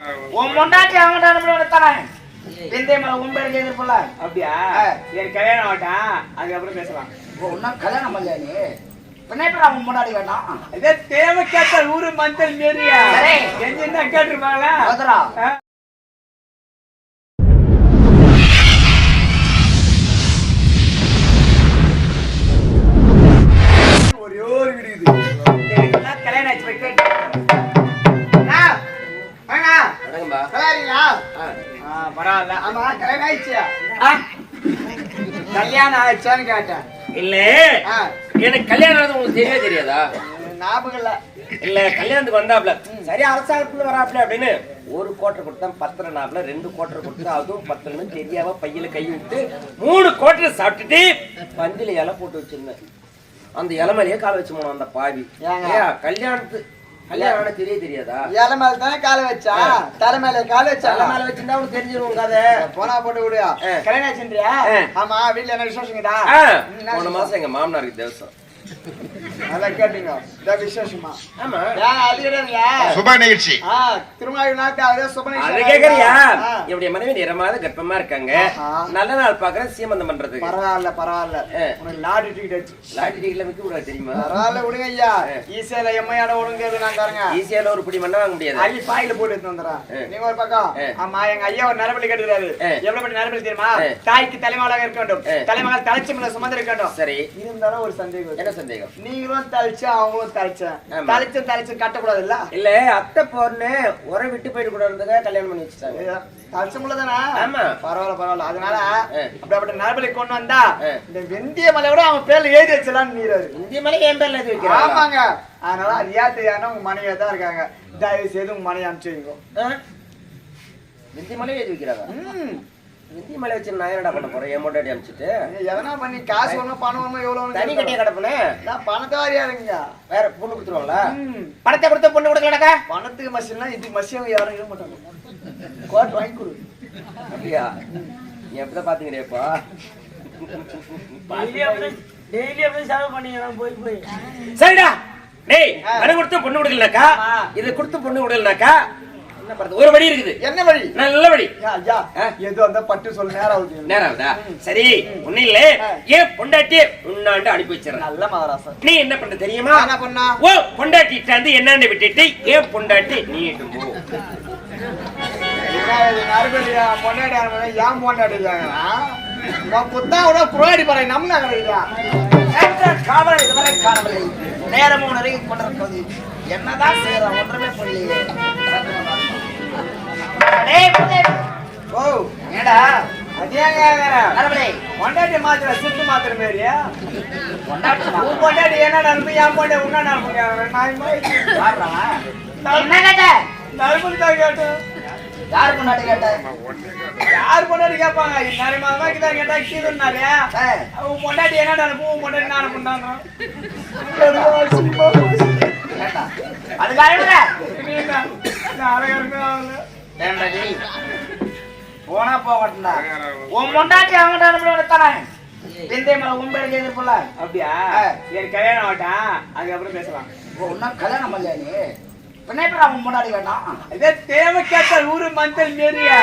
உன் முண்டாட்டி அவங்கள்ட்ட அனுப்பி தானே வெந்தய மலை உண்மையில எதிர்ப்புல அப்படியா? என் கல்யாணம் ஆகட்டான், அதுக்கப்புறம் பேசலாம். ஒன்னும் கல்யாணம் பண்ணலையா நீ? பின்ன அவன் முன்னாடி வேண்டாம். இதே தேவை கேட்ட ஊரு மஞ்சள் மேரியா என்ன கேட்டுருப்பாங்களா? ஒரே ஒரு வீடு இது. கல்யாணம் ஆச்சு பரவாயில்ல. ஆமா கல்யாணம் ஆயிடுச்சு. கல்யாணம் ஆயிடுச்சான்னு கேட்டேன். இல்ல எனக்கு கல்யாணம் உங்களுக்கு தெரியவே தெரியாதா? ஞாபகம் இல்ல. இல்ல கல்யாணத்துக்கு வந்தாப்ல சரி அரசாங்கத்துல வராப்ல அப்படின்னு ஒரு கோட்டரை கொடுத்தா 10 நாப்ல 2 கோட்டரை கொடுத்தா அதுவும் 10 தெரியாம பையில கை விட்டு 3 கோட்டரை சாப்பிட்டுட்டு பந்தில இலை போட்டு வச்சிருந்தேன். அந்த இலை மேலேயே கால வச்சு போனோம் அந்த பாவி. கல்யாணத்துக்கு கல்யாணம் தெரியாதா? இலை மேல தானே கால வச்சா, தலை மேல கால வச்சா. தலை மேல வச்சிருந்தா உனக்கு தெரிஞ்சிடும் கதை. போனா போட்டு விடுயா. கல்யாணம் ஆச்சுன்றியா? ஆமா வீட்டுல என்ன விசேஷங்கடா? போன மாசம் எங்க மாமனாருக்கு தேவசம். அதான் கேட்டீங்க விசேஷமா? ஆமா சுப நிகழ்ச்சி. என்னுடைய மனைவி நிறமாத கர்ப்பமா இருக்காங்க. நல்ல நாள் பாக்குறேன் சீமந்தம் பண்றது. பரவாயில்ல பரவாயில்ல. லாட்டரி டிக்கெட் லாட்டரி டிக்கெட்ல விற்க கூடாது தெரியுமா? பரவாயில்ல விடுங்க ஐயா. ஈஸியால எம்மையாட விடுங்க நான் பாருங்க. ஈஸியால ஒரு பிடி மண்ணை வாங்க முடியாது. அள்ளி பாயில போட்டு எடுத்து வந்துடுறேன். நீங்க ஒரு பக்கம். ஆமா எங்க ஐயா ஒரு நரபலி கட்டுறாரு. எவ்வளவு படி நரபலி தெரியுமா? தாய்க்கு தலைமகளாக இருக்க வேண்டும், தலைமகள் தலைச்சி மேல சுமந்து இருக்க வேண்டும். சரி இருந்தாலும் ஒரு சந்தேகம். என்ன சந்தேகம்? நீங்களும் தலிச்சு அவங்களும் தலிச்சு கட்டக்கூடாது இல்ல? இல்ல அத்தை பொண்ணு உரை விட்டு போயிட்டு கூட இருந்தத கல்யாணம் பண்ணி வச்சுட்டாங்க. தலிச்சமுள்ளதானா? ஆமா பரவாயில்ல பரவாயில்ல. அதனால அப்படிப்பட்ட நரபலி கொண்டு வந்தா இந்த வெந்திய மலை விட அவன் பேர்ல எழுதி வச்சலான்னு நீராரு. வெந்திய மலை என் பேர்ல எழுதி வைக்கிறாங்க. ஆமாங்க. அதனால அது தெரியாம உங்க மனைவியா தான் இருக்காங்க. தயவு செய்து உங்க மனைவி அனுப்பிச்சு வைங்க. வெந்திய மலை எழுதி வைக்கிறாங்க. வெந்திய மலை வச்சு நான் என்னடா பண்ண போறேன்? என் மொட்டாடி அனுப்பிச்சுட்டு எதனா பண்ணி காசு ஒண்ணும் பணம் ஒண்ணும் எவ்வளவு தனி கட்டியா கிடப்பனே. நான் பணத்தாரியா இருங்க. வேற பொண்ணு கொடுத்துருவாங்களா? பணத்தை கொடுத்த பொண்ணு கொடுக்கலடா. பணத்துக்கு மசினா இது மசியவங்க யாரும் இருக்க மாட்டாங்க. கோட் வாங்கி கொடு. அப்படியா? நீ எப்பதான் பாத்தீங்கப்பா? டெய்லி அப்படியே செலவு பண்ணீங்க போய் சரிடா. டேய் பணம் கொடுத்த பொண்ணு கொடுக்கலனாக்கா, இது கொடுத்த பொண்ணு கொடுக்கலனாக்கா என்ன பண்றது? ஒரு வழி இருக்குது. என்ன வழி? நல்ல வழி. ஐயா ஏதோ அந்த பட்டு சொல்ல நேரம் ஆகுது. நேரம் ஆகுதா? சரி ஒண்ணு இல்ல. ஏன் பொண்டாட்டி உன்னாண்டு அனுப்பி வச்சிடறேன். நல்ல மகாராசா. நீ என்ன பண்ண தெரியுமா? என்ன பண்ணா? ஓ பொண்டாட்டிட்ட வந்து என்னன்னு விட்டுட்டு ஏன் பொண்டாட்டி நீ போ. நறுபலியா பொண்டாட்டி ஏன் பொண்டாட்டிட்டாங்கன்னா புத்தாவோட புரோடி பாரு நம்ம நகரியா காவலை இதுவரை காணவில்லை. நேரமும் நிறைய கொண்டிருக்கிறது. என்னதான் செய்யறோம் ஒன்றுமே புரியலையே. ஓ ஏடா பொண்டாட்டி மாத்திர சுத்து மாத்திர மாரியா? பொண்டாட்டி என்ன நடப்பு என் பொண்டாட்டி உன்னா நடப்புங்க. நறுபலி தான் கேட்டேன். யாரு பொண்டாட்டி கேட்ட? யாரு பொண்டாட்டி கேட்பாங்க? நிறைய தான் கேட்டா கீதுனாலே உன் பொண்டாட்டி என்ன நடப்பு உன் பொண்டாட்டி நான் அனுப்புனாங்க. போனா போகட்டா உன் பொண்டாட்டி அவங்கள்ட்ட அனுப்பி தானே வெந்தய மலை உண்மையில எதிர்ப்புல அப்படியா? என் கல்யாணம் ஆகட்டான், அதுக்கப்புறம் பேசலாம். ஒன்னும் கல்யாணம் பண்ணலையா நீ? பின்ன அவன் முன்னாடி வேண்டாம். இதே தேவை கேட்ட ஊரு மஞ்சள் மேரியா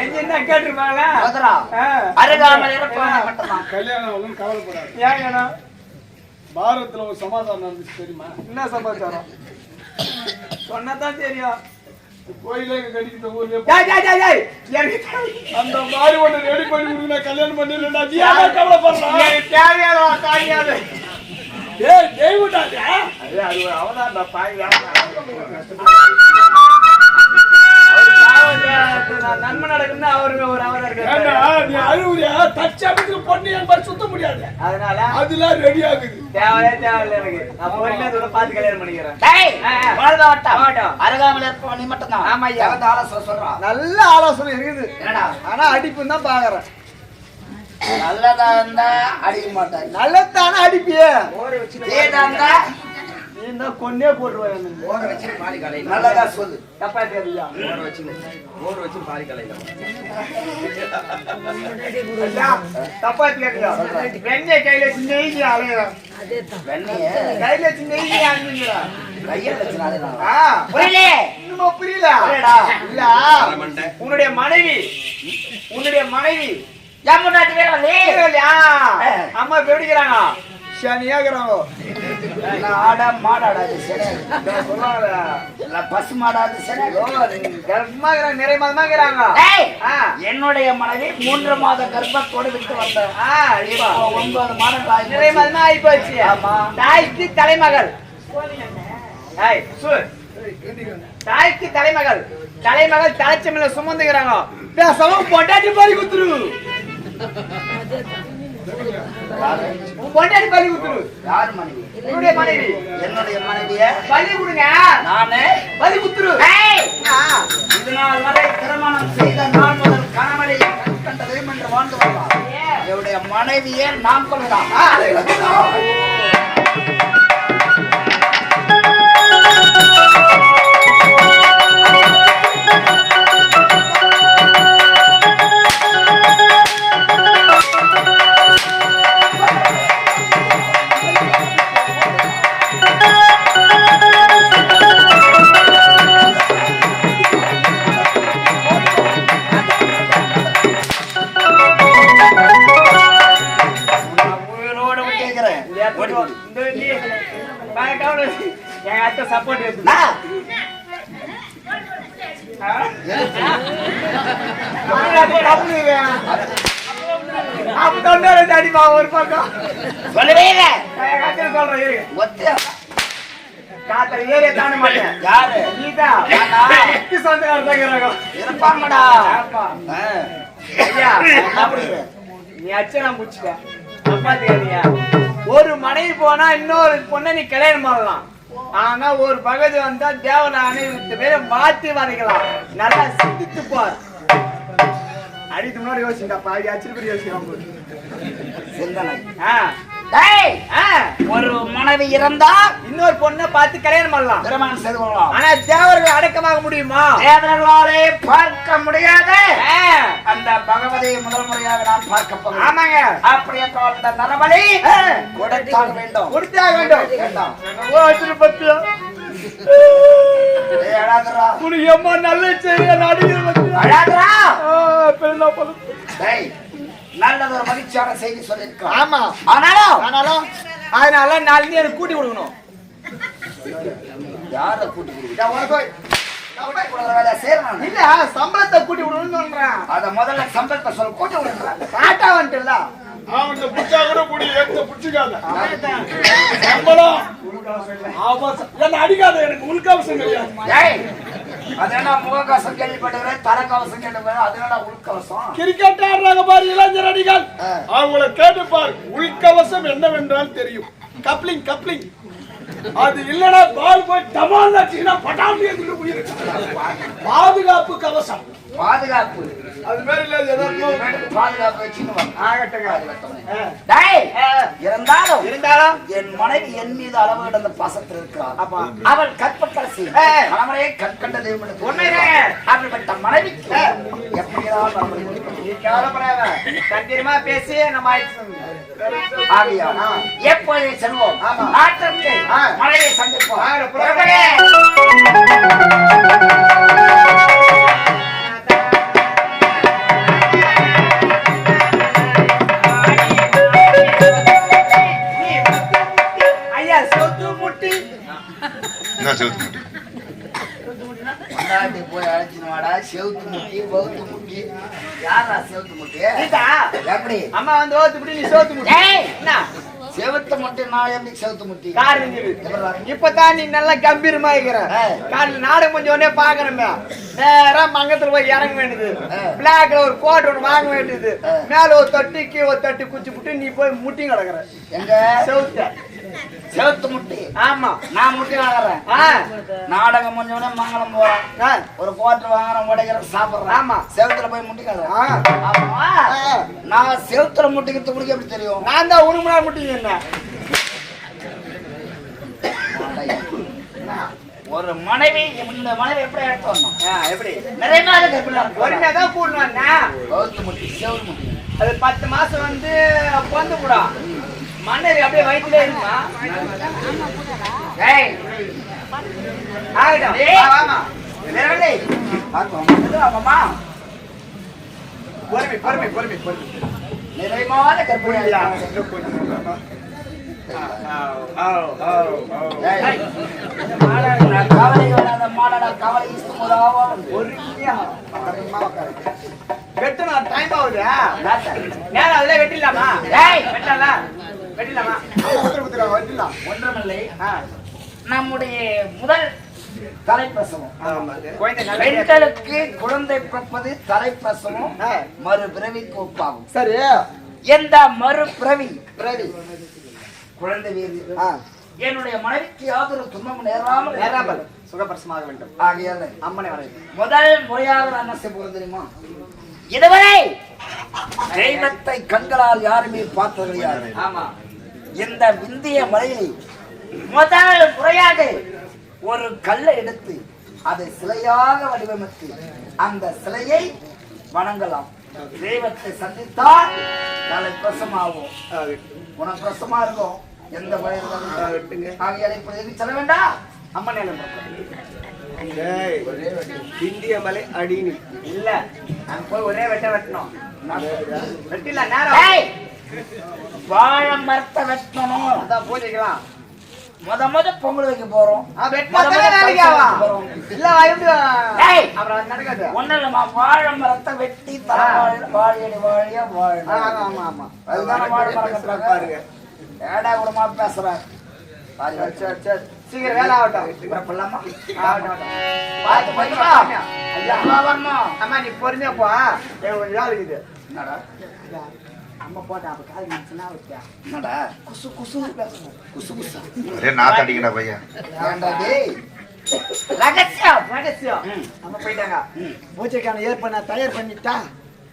என்ன கேட்டுருப்பாங்களா? அருகாமல் கல்யாணம் கவலைப்படாது. ஏன்னா பாரதத்துல ஒரு சமாதானம் நடந்துச்சு தெரியுமா? என்ன சமாச்சாரம்? சொன்னதான் தெரியும். கோயிலே கடிக்கிற ஊர்ல அந்த மாதிரி ஒண்ணு ரெடி பண்ணி கொடுங்க. கல்யாணம் பண்ணிடா கவலைப்படுறேன். தேவையான காரியாது நன்மை நடக்குன்னு அவருக்கு ஒரு பொண்ணு சுத்த முடியாது. அதனால அதெல்லாம் ரெடி ஆகுது. தேவையில்லை எனக்கு. நான் பொறுமையா பார்த்து கல்யாணம் பண்ணிக்கிறேன். அருகாமல் இருப்ப நீ மட்டும் தான். ஆமா ஆலோசனை சொல்றான். நல்ல ஆலோசனை இருக்குது. ஆனா அடிப்புன்னு தான் பாக்குறேன். நல்லதா இருந்தா அடிக்க மாட்டாங்க. நல்லதானே அடிப்பியே. ஏதாந்தா நீ தான் கொன்னே போட்டுருவேன். ஓர வச்சு பாதி கலையில நல்லதா சொல்லு. தப்பா தெரியல. ஓர வச்சு பாதி கலையில தப்பா தெரியல. வெண்ணெய் கையில வச்சு நெய்ஞ்சி அலையிறான். வெண்ணெய் கையில வச்சு நெய்ஞ்சி அலைஞ்சிக்கிறான். கையில வச்சு புரியல. இன்னுமா புரியல இல்ல உன்னுடைய மனைவி அம்மா பேடிக்கிறாங்க சனியாக்குறாங்க பசு மாடாது நிறைய மாதமாக்குறாங்க என்னுடைய மனைவி 3 மாத கர்ப்பத்தோடு விட்டு வந்தேன் 9 மாதம் நிறைய மாதமா ஆகி போச்சு தாய்க்கு தலைமகள் தாய்க்கு தலைமகள் தலைச்சமில்ல சுமந்துக்கிறாங்க பேசவும் பொண்டாட்டி பலி குத்துரு பொண்டாட்டி பலி குத்துரு யார் மனைவி என்னுடைய மனைவிய பலி கொடுங்க நானே பலி குத்துரு இதனால் வரை திருமணம் செய்த நான் முதல் கணவனை கண்ட வேண்டும் என்று வாழ்ந்து வந்தான் என்னுடைய மனைவியை நாம் கொள்ளலாம் என் அத்தை சப்போர்ட் அடிப்பா ஒரு பக்கம் சொல்லவே சொல்றேன் காத்துல ஏரியா தாண்ட மாட்டேன் யாரு நீதான் இருப்பாங்கடா ஐயா நீ அச்சனா முடிச்சுக்க அப்பாத்தியா ஒரு மனைவி போனா இன்னொரு பொண்ணை நீ கல்யாணம் பண்ணலாம் ஆனா ஒரு பகுதி வந்தா தேவனை அனைத்து பேரை மாத்தி வரைக்கலாம் நல்லா சிந்தித்து போற அடித்து முன்னாடி யோசிக்கா பாதி அச்சுப்படி யோசிக்கலாம் ஒரு மனைவி இருந்தா இன்னொரு பொண்ணை பார்த்து கல்யாணம் பண்ணலாம் திருமணம் செய்து கொள்ளலாம் ஆனா தேவர்கள் அடக்கமாக முடியுமா தேவர்களாலே பார்க்க முடியாத அந்த பகவதியை முதல் முறையாக நான் பார்க்க போகிறேன் ஆமாங்க அப்படியே அந்த நரபலி கொடுத்தாக வேண்டும் வேண்டாம் நல்ல செய்ய நல்லது ஒரு மகிழ்ச்சியான செய்தி சொல்லியிருக்கோம். ஆமா ஆனாலும் அதனால நாளைக்கு எனக்கு கூட்டி கொடுக்கணும். யார கூட்டி கொடுக்க? இல்ல சம்பளத்தை கூட்டி விடணும்னு சொல்றேன். அத முதல்ல சம்பளத்தை சொல்ல கூட்டி விடுறேன். காட்டா வந்துட்டுல அவன் புடிச்சா கூட கூடி எடுத்து புடிச்சுக்காத. சம்பளம் என்ன அடிக்காத, எனக்கு உள்கவசம் கிடையாது. அது என்ன முகக்கவசம் கேள்விப்பட்டுக்கிறேன், தரக்கவசம் கேள்விப்பட்டு, அது என்ன உள்கவசம்? கிரிக்கெட் ஆடுறாங்க பாரு இளைஞர் அடிகள், அவங்கள கேட்டு பாரு, உள்கவசம் என்னவென்றால் தெரியும். கப்ளிங் கப்ளிங் அது இல்லனா பால் போய் டமால் அடிச்சினா பட்டாம்பி எடுத்து போயிருக்கு. பாதுகாப்பு கவசம், பாதுகாப்பு அது மாதிரி இல்ல, ஏதோ பாதுகாப்பு வச்சுன்னு ஆகட்டங்க. டேய் இருந்தாலும் என் மனைவி என் மீது அளவு கடந்த பாசத்தில் இருக்கிறாள். அவள் கற்பக்கரசி, கணவரே கற்கண்ட தெய்வம். அப்படிப்பட்ட மனைவிக்கு எப்படியாவது நீ கவலைப்படாத, கண்டிப்பா பேசி நம்ம ஆகியா எப்போதே செல்வோம் நாட்டிற்கு மனைவியை சந்திப்போம். போய் அழைச்சினுவாடா செவுத்து முட்டி பௌத்து முட்டி. யாரா செவுத்து முட்டி? எப்படி அம்மா வந்து ஓத்து முட்டி, நீ சோத்து முட்டி. செவுத்து முட்டி நான் எப்படி செவுத்து முட்டி? இப்பதான் நீ நல்லா கம்பீரமா இருக்கிற. காலையில் நாடகம் கொஞ்சம் உடனே பாக்கணுமே, நேரா மங்கத்துல போய் இறங்க வேண்டியது, பிளாக்ல ஒரு கோட் ஒண்ணு வாங்க வேண்டியது, மேல ஒரு தட்டி கீழே ஒரு தட்டி குச்சி புட்டு நீ போய் முட்டி கிடக்குற. எங்க செவுத்த செவுத்து முட்டி? ஆமா, நான் முட்டி வாங்குறேன். நாடகம் முடிஞ்சோடனே மங்களம் போறேன், ஒரு கோட்டர் வாங்குறேன், உடைக்கிறேன், சாப்பிடுறேன். ஆமா, செவுத்துல போய் முட்டிக்காத. நான் செவுத்துல முட்டிக்கிறது குடிக்க எப்படி தெரியும்? நான் தான் உனக்கு முன்னாடி முட்டிங்க. என்ன ஒரு மனைவி, இந்த மனைவி எப்படி எடுத்து வரணும்? எப்படி நிறைய நாள் ஒருமையாதான் கூடணும். செவுத்து முட்டி, செவுத்து முட்டி அது 10 மாசம் வந்து பொந்து கூடா மன்னர் அப்படியே வயிற்றுல இருக்குமா? நேரங்களே ஆமாமா பொறுமை பொறுமை பொறுமை பொறுமை நிறைவான கற்பனையா கவலை வராத மாடா கவலை இஷ்டமுறாவா பொறுமையா வெட்டனா டைம் ஆகுது நேரம் அதுல வெட்டிடலாமா வெட்டலாம் வெட்டிடலாமா வெட்டிடலாம் ஒன்றுமில்லை நம்முடைய முதல் தலைப்பிரசவம் பெண்களுக்கு குழந்தை பிறப்பது தலைப்பிரசவம் மறுபிறவிக்கு ஒப்பாகும். சரி எந்த மறுபிறவி குழந்தை வீடு என்னுடைய மனைவிக்கு யாதொரு துன்பம் நேராமல் சுகப்பிரசமாக வேண்டும். ஆகையால அம்மனை வரை முதல் முறையாக நான் என்ன செய்ய போறது தெரியுமா? இதுவரை தெய்வத்தை கண்களால் யாருமே பார்த்தது கிடையாது. ஆமா இந்த விந்திய மலையில் முதல் முறையாக ஒரு கல்லை எடுத்து அதை சிலையாக வடிவமைத்து அந்த சிலையை வணங்கலாம். தெய்வத்தை சந்தித்தால் நாளை பிரசமாகும். உனக்கு பிரசமா இருக்கும். எந்த வயது ஆகியால் இப்படி சொல்ல வேண்டாம். அம்மன் இந்திய மலை அடினு இல்ல அங்க போய் ஒரே வெட்டணும். வெட்டில நேரம் வாழை மரத்தை வெட்டணும். அதான் பூஜைக்கலாம். முத பொங்கல் வைக்க போறோம். வாழை மரத்தை வெட்டி வாழையடி வாழையா வாழணும். பாருங்க ஏடா கூடமா பேசுறேன். சீக்கிரம் வேலை ஆகட்டும். அம்மா நீ பொறுமையா போ. கொஞ்சம் வேலை இருக்குது. அம்மா போட்டா அப்ப கால் நினைச்சுனா வச்சியா என்னடா குசு குசு பேசணும். குசு குசு ஒரே நாத்து அடிக்கடா பையன். ரகசியம் ரகசியம். அம்மா போயிட்டாங்க. பூஜைக்கான ஏற்பாடு தயார் பண்ணிட்டா?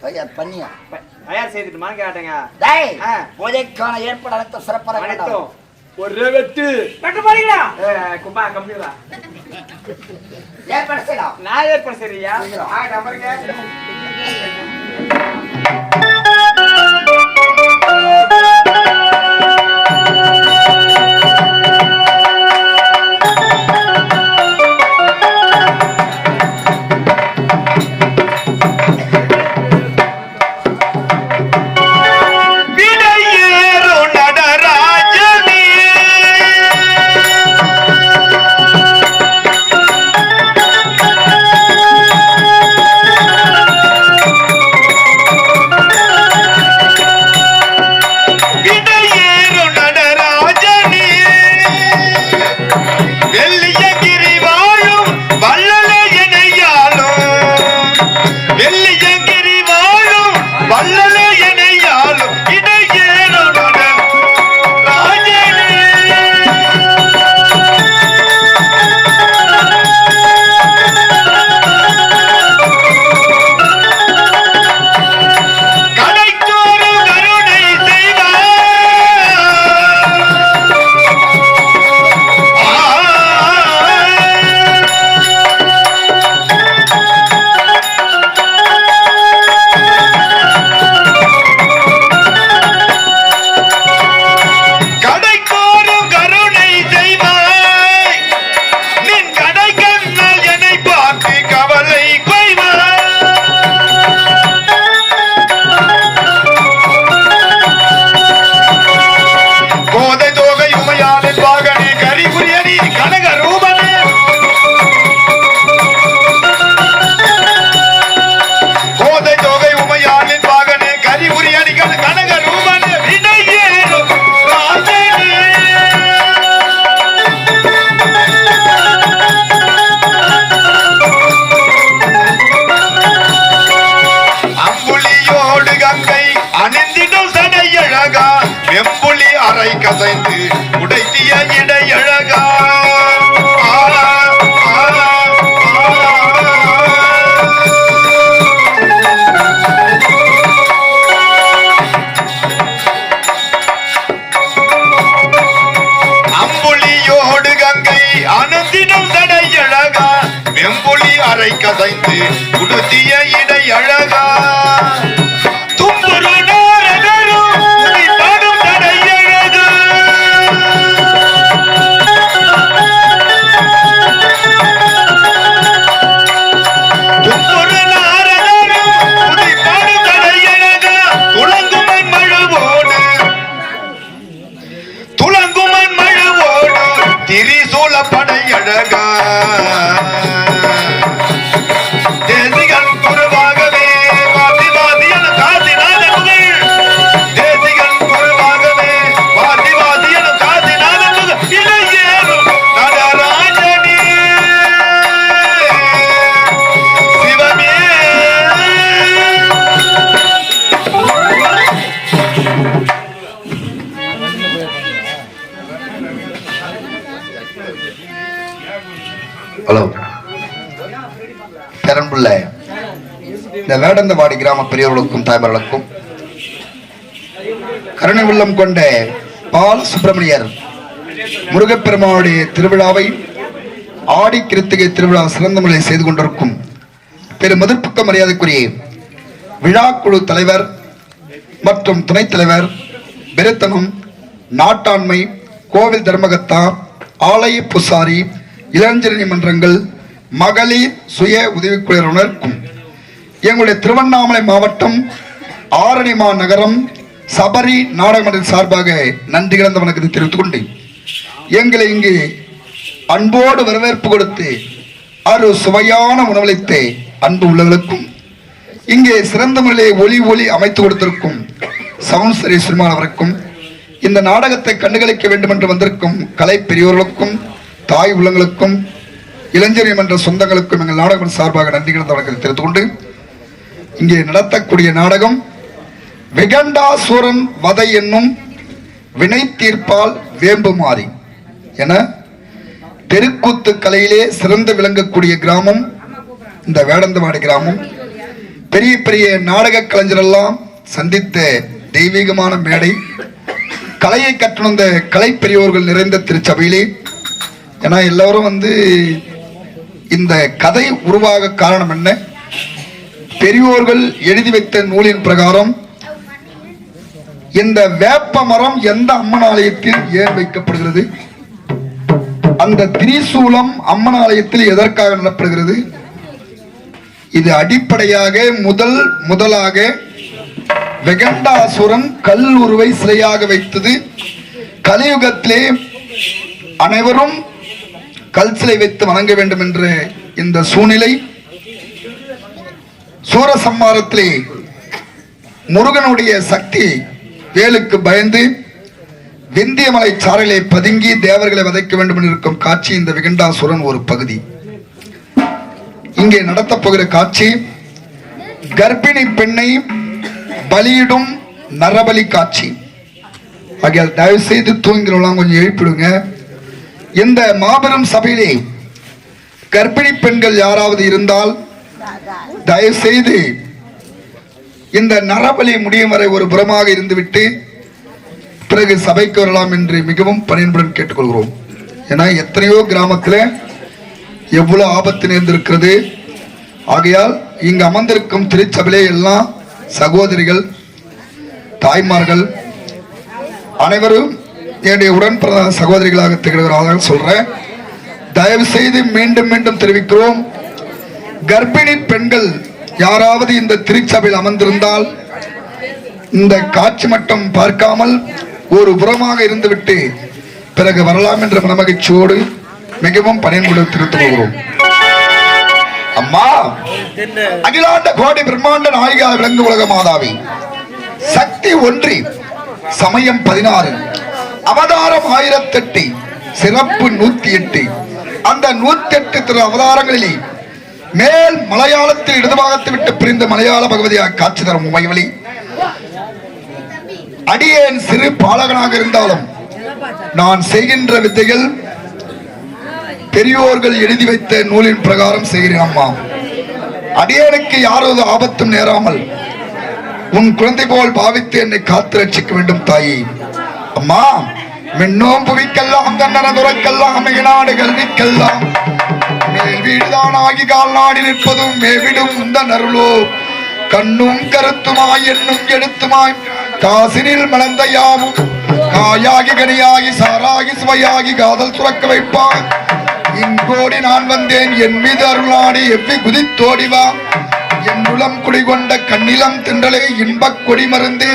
தயார் பண்ணியா? தயார் செய்துட்டுமான்னு கேட்டேங்க. டேய் பூஜைக்கான ஏற்பாடு அனைத்தும் சிறப்பாக அனைத்தும் ஒரே வெட்டு வெட்ட போறீங்களா? கும்பா கம்மியா ஏற்பாடு செய்யலாம். நான் ஏற்பாடு சரியா? நம்பருங்க. கசைந்து உடைத்திய இடையழகா அம்புலியோடு கங்கை அனந்தினம் தடையழகா வெம்புலி அரை கசைந்து உடுத்திய இடையழகா இந்த வேடந்தவாடி கிராம பெரியவர்களுக்கும் தாய்மார்களுக்கும் கருணை உள்ளம் கொண்ட பால் சுப்பிரமணியர் முருகப்பெருமானுடைய திருவிழாவை ஆடி கிருத்திகை திருவிழா சிறந்த முறையில் செய்து கொண்டிருக்கும் பெரும் மதிப்புக்க மரியாதைக்குரிய விழாக்குழு தலைவர் மற்றும் துணைத் தலைவர், பெருத்தனம், நாட்டாண்மை, கோவில் தர்மகத்தா, ஆலய பூசாரி, இளைஞரணி மன்றங்கள், மகளிர் சுய உதவிக்குழுவினருக்கும் எங்களுடைய திருவண்ணாமலை மாவட்டம் ஆரணிமா நகரம் சபரி நாடகமன்றம் சார்பாக நன்றி கலந்த வணக்கத்தை தெரிவித்துக் கொண்டு எங்களை இங்கு அன்போடு வரவேற்பு கொடுத்து அரு சுவையான உணவளித்த அன்பு உள்ளவர்களுக்கும் இங்கே சிறந்த முறையிலே ஒளி அமைத்து கொடுத்திருக்கும் சவுண்ட் சரி சுருமான் அவருக்கும் இந்த நாடகத்தை கண்டுகளிக்க வேண்டும் என்று வந்திருக்கும் கலை பெரியோர்களுக்கும் தாய் உள்ளங்களுக்கும் இளைஞர் மன்ற சொந்தங்களுக்கும் எங்கள் நாடகம் சார்பாக நன்றி கலந்த வணக்கத்தை தெரிவித்துக் கொண்டு இங்கே நடத்தக்கூடிய நாடகம் விகண்டாசூரன் வதை என்னும் வினை தீர்ப்பால் வேம்பு மாறி என தெருக்கூத்து கலையிலே சிறந்து விளங்கக்கூடிய கிராமம் இந்த வேடந்தவாடி கிராமம். பெரிய பெரிய நாடக கலைஞரெல்லாம் சந்தித்த தெய்வீகமான மேடை, கலையை கற்றுணர்ந்த கலை பெரியோர்கள் நிறைந்த திருச்சபையிலே. ஏன்னா எல்லாரும் இந்த கதை உருவாக காரணம் என்ன, பெரியோர்கள் எழுதி வைத்த நூலின் பிரகாரம் இந்த வேப்ப மரம் எந்த அம்மன் ஆலயத்தில் ஏன் வைக்கப்படுகிறது, அந்த திரிசூலம் அம்மன் ஆலயத்தில் எதற்காக நடப்படுகிறது, இது அடிப்படையாக முதலாக வெகண்டாசுரன் கல் உருவை சிலையாக வைத்தது. கலியுகத்திலே அனைவரும் கல் சிலை வைத்து வணங்க வேண்டும் என்ற இந்த சூழ்நிலை சூரசம்மாரத்திலே முருகனுடைய சக்தி வேலுக்கு பயந்து விந்தியமலை சாரலை பதுங்கி தேவர்களை வதைக்க வேண்டும் என்று இருக்கும் காட்சி இந்த விகண்டாசுரன் ஒரு பகுதி. இங்கே நடத்தப் போகிற காட்சி கர்ப்பிணி பெண்ணை பலியிடும் நரபலி காட்சி. ஆகையால் தயவு செய்து தூங்கிறவங்களாம் கொஞ்சம் எழுப்பிடுங்க. இந்த மாபெரும் சபையிலே கர்ப்பிணி பெண்கள் யாராவது இருந்தால் தயவு செய்து இந்த நரபலி முடியும் வரை ஒரு புறமாக இருந்துவிட்டு பிறகு சபைக்கு வரலாம் என்று மிகவும் பணியுடன் கேட்டுக்கொள்கிறோம். ஏன்னா எத்தனையோ கிராமத்தில் எவ்வளவு ஆபத்து நேர்ந்திருக்கிறது. ஆகையால் இங்கு அமர்ந்திருக்கும் திருச்சபையிலே எல்லாம் சகோதரிகள், தாய்மார்கள் அனைவரும் என்னுடைய உடன்பிறந்த சகோதரிகளாக திகழ்கிறார்கள் சொல்றேன். தயவு செய்து மீண்டும் மீண்டும் தெரிவிக்கிறோம், கர்ப்பிணி பெண்கள் யாராவது இந்த திருச்சபையில் அமர்ந்திருந்தால் இந்த காட்சி மட்டும் பார்க்காமல் ஒரு புறமாக இருந்துவிட்டு பிறகு வரலாம் என்ற மனமகிழ்ச்சியோடு மிகவும் பணியுடன் தெரிவித்துக் கொள்கிறோம். அம்மா, அகிலாண்ட கோடி பிரம்மாண்ட நாயகா விலங்கு உலக மாதாவி சக்தி ஒன்றி சமயம் 16 அவதாரம் 1008 சிறப்பு 108. அந்த 108 திரு அவதாரங்களிலே மேல் மலையாளத்தில் இடதுபாகத்தை விட்டு பிரிந்த மலையாள பகவதியாக காட்சி தரும் உமைவழி அடியேன் சிறு பாலகனாக இருந்தாலும் நான் செய்கின்ற வித்தைகள் பெரியோர்கள் எழுதி வைத்த நூலின் பிரகாரம் செய்கிறேன். அம்மா, அடியேனுக்கு யாராவது ஆபத்தும் நேராமல் உன் குழந்தை போல் பாவித்து என்னை காத்து ரட்சிக்க வேண்டும் தாயே. அம்மா, மின்னோம் புவிக்கெல்லாம் கண்ணன துறக்கெல்லாம் மிகநாடு கல்விக்கெல்லாம் மேல் வீடுதான் ஆகி கால் நாடி நிற்பதும் மேவிடும் இந்த நருளோ கண்ணும் கருத்துமாய் என்னும் எடுத்துமாய் காசினில் மலர்ந்த யாவும் காயாகி கனியாகி சாராகி சுவையாகி காதல் சுரக்க வைப்பான். இங்கோடி நான் வந்தேன் என் மீது அருளாடி எவ்வி குதித்தோடிவா என் உளம் குடிகொண்ட கண்ணிலம் தின்றலே இன்பக் கொடி மருந்தே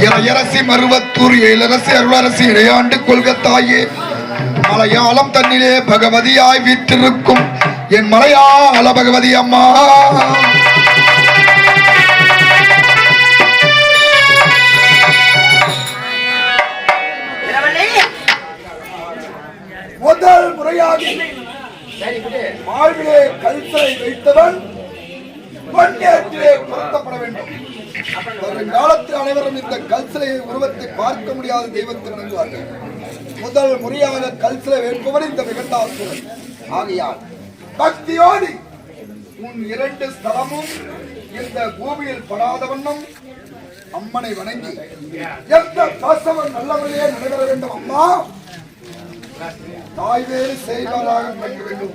இளையரசி மருவத்தூர் ஏழரசி அருளரசி இடையாண்டு கொள்கத்தாயே மலையாளம் தன்னிலே பகவதியாய் வீற்றிருக்கும் என் மலையாள பகவதி அம்மா. முதல் முறையாக வாழ்விலே கல்சலை வைத்தவன் பொன்னேற்றிலே பொருத்தப்பட வேண்டும். காலத்தில் அனைவரும் இந்த கல்சலையை உருவத்தை பார்க்க முடியாத தெய்வத்தை வணங்குவார்கள். முதல் முறையாக கல்சலை வைப்பவன் இந்த விகண்டாசுரன். ஆகையால் பக்தியோடு உன் 2 ஸ்தலமும் இந்த பூமியில் படாத வண்ணம் அம்மனை வணங்கி எந்த பிரசவம் நல்லவரையே நடைபெற வேண்டும் அம்மா. தாய் வேறு செய்வாராக வணங்க வேண்டும்.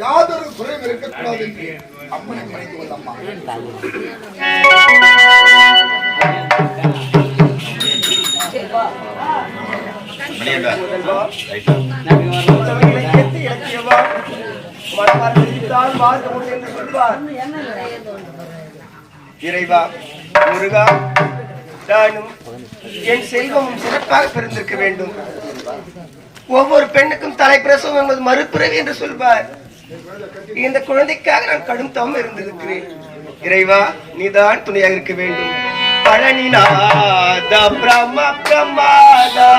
யாதொரு குறையும் இருக்கக்கூடாது என்று அம்மனை வணங்கி கொள்ளம்மா. இறைவா முருகா, நானும் என் செல்வமும் சிறப்பாக பிறந்திருக்க வேண்டும். ஒவ்வொரு பெண்ணுக்கும் தலைப்பிரசவம் என்பது மறுபிறவி என்று சொல்வார். இந்த குழந்தைக்காக நான் கடும் தவம் இருந்திருக்கிறேன். இறைவா, நீதான் துணையாக இருக்க வேண்டும். பழனிநாதா பிரம்ம பிரமாதா